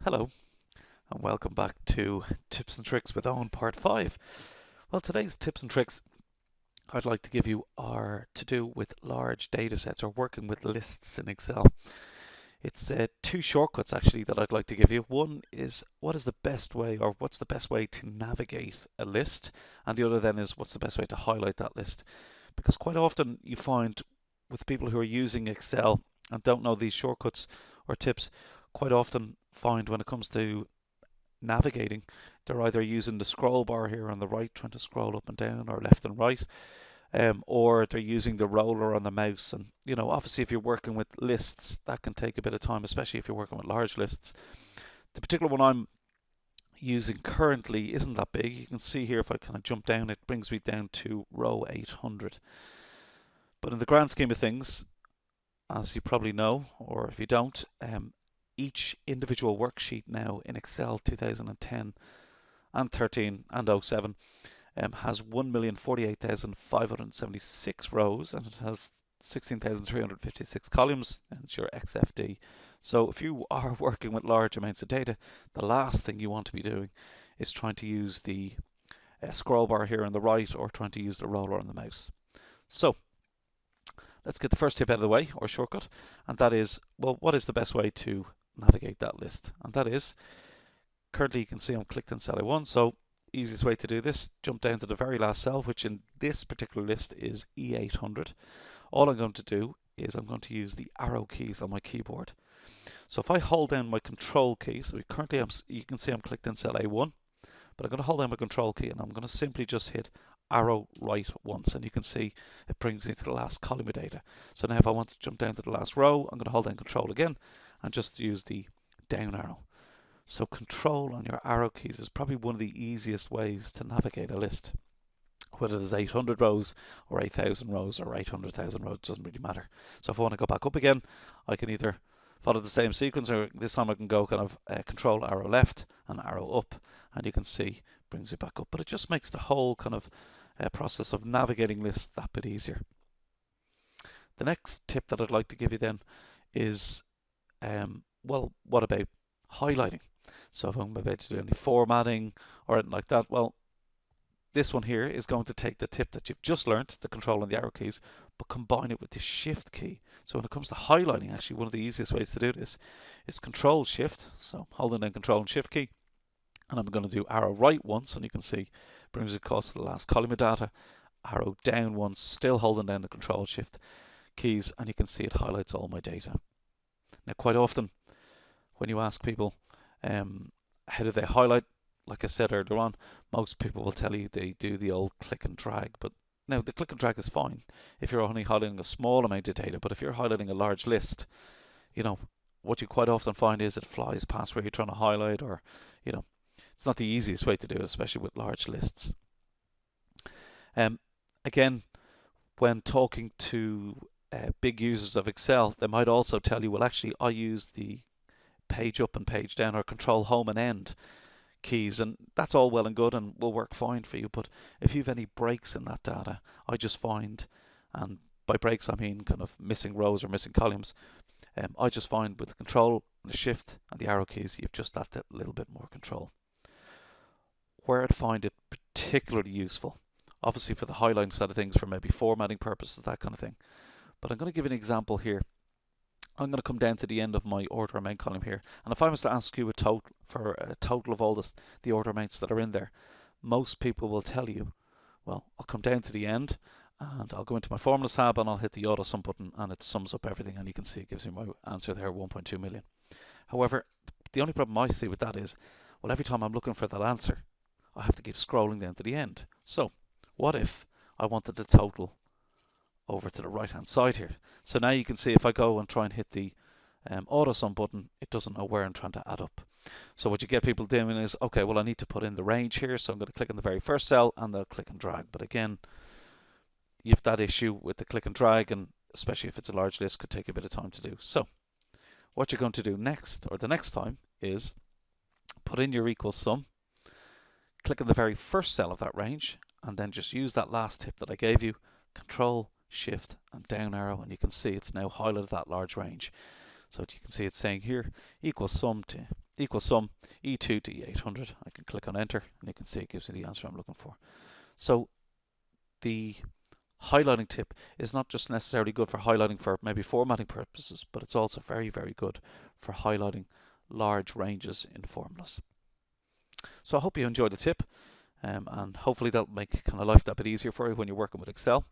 Hello and welcome back to Tips and Tricks with Eoin Part 5. Well, today's tips and tricks I'd like to give you are to do with large data sets or working with lists in Excel. It's two shortcuts actually that I'd like to give you. One is what is the best way or what's the best way to navigate a list, and the other then is what's the best way to highlight that list. Because quite often you find with people who are using Excel and don't know these shortcuts or tips, quite often find when it comes to navigating, they're either using the scroll bar here on the right, trying to scroll up and down, or left and right, or they're using the roller on the mouse. And obviously, if you're working with lists, that can take a bit of time, especially if you're working with large lists. The particular one I'm using currently isn't that big. You can see here if I kind of jump down, it brings me down to row 800. But in the grand scheme of things, as you probably know, or if you don't, each individual worksheet now in Excel 2010 and 13 and 07 has 1,048,576 rows, and it has 16,356 columns, and it's your XFD. So if you are working with large amounts of data, the last thing you want to be doing is trying to use the scroll bar here on the right, or trying to use the roller on the mouse. So let's get the first tip out of the way, or shortcut, and that is, well, what is the best way to navigate that list? And that is, currently you can see I'm clicked in cell A1, so easiest way to do this, jump down to the very last cell, which in this particular list is E800. All I'm going to do is I'm going to use the arrow keys on my keyboard. So if I hold down my control key, so currently you can see I'm clicked in cell A1, but I'm going to hold down my control key and I'm going to simply just hit arrow right once, and you can see it brings me to the last column of data. So now if I want to jump down to the last row, I'm going to hold down control again and just use the down arrow. So control on your arrow keys is probably one of the easiest ways to navigate a list. Whether there's 800 rows or 8,000 rows or 800,000 rows, doesn't really matter. So if I want to go back up again, I can either follow the same sequence, or this time I can go kind of control arrow left and arrow up, and you can see brings it back up. But it just makes the whole kind of process of navigating lists that bit easier. The next tip that I'd like to give you then is, well, what about highlighting? So if I'm about to do any formatting or anything like that, well, this one here is going to take the tip that you've just learned, the control and the arrow keys, but combine it with the shift key. So when it comes to highlighting, actually one of the easiest ways to do this is control shift. So holding down control and shift key, and I'm going to do arrow right once, and you can see it brings it across to the last column of data. Arrow down once, still holding down the control shift keys, and you can see it highlights all my data. Now quite often when you ask people how do they highlight, like I said earlier on, most people will tell you they do the old click and drag. But now the click and drag is fine if you're only highlighting a small amount of data, but if you're highlighting a large list, what you quite often find is it flies past where you're trying to highlight, or it's not the easiest way to do it, especially with large lists. Again, when talking to big users of Excel, they might also tell you, well, actually I use the page up and page down, or control home and end keys, and that's all well and good and will work fine for you. But if you've any breaks in that data, I just find, and by breaks I mean kind of missing rows or missing columns, I just find with the control, the shift and the arrow keys, you've just got that little bit more control. Where I'd find it particularly useful, obviously for the highlighting side of things, for maybe formatting purposes, that kind of thing. But I'm going to give you an example here. I'm going to come down to the end of my order amount column here, and if I was to ask you a total of all the order amounts that are in there, most people will tell you, well, I'll come down to the end and I'll go into my formulas tab and I'll hit the auto sum button, and it sums up everything, and you can see it gives me my answer there, 1.2 million. However, the only problem I see with that is, well, every time I'm looking for that answer, I have to keep scrolling down to the end. So what if I wanted the total over to the right hand side here? So now you can see if I go and try and hit the auto sum button, it doesn't know where I'm trying to add up. So what you get people doing is, okay, well, I need to put in the range here, so I'm going to click on the very first cell and they'll click and drag. But again, you've that issue with the click and drag, and especially if it's a large list, could take a bit of time to do. So what you're going to do next, or the next time, is put in your equal sum, click on the very first cell of that range, and then just use that last tip that I gave you, control shift and down arrow, and you can see it's now highlighted that large range. So you can see it's saying here equal sum to equal sum E2 to E800. I can click on enter and you can see it gives me the answer I'm looking for. So the highlighting tip is not just necessarily good for highlighting for maybe formatting purposes, but it's also very, very good for highlighting large ranges in formulas. So I hope you enjoyed the tip, and hopefully that'll make kind of life that bit easier for you when you're working with Excel.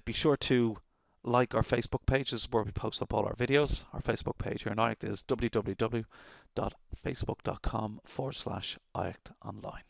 Be sure to like our Facebook page. This is where we post up all our videos. Our Facebook page here in IACT is www.facebook.com/IACTonline.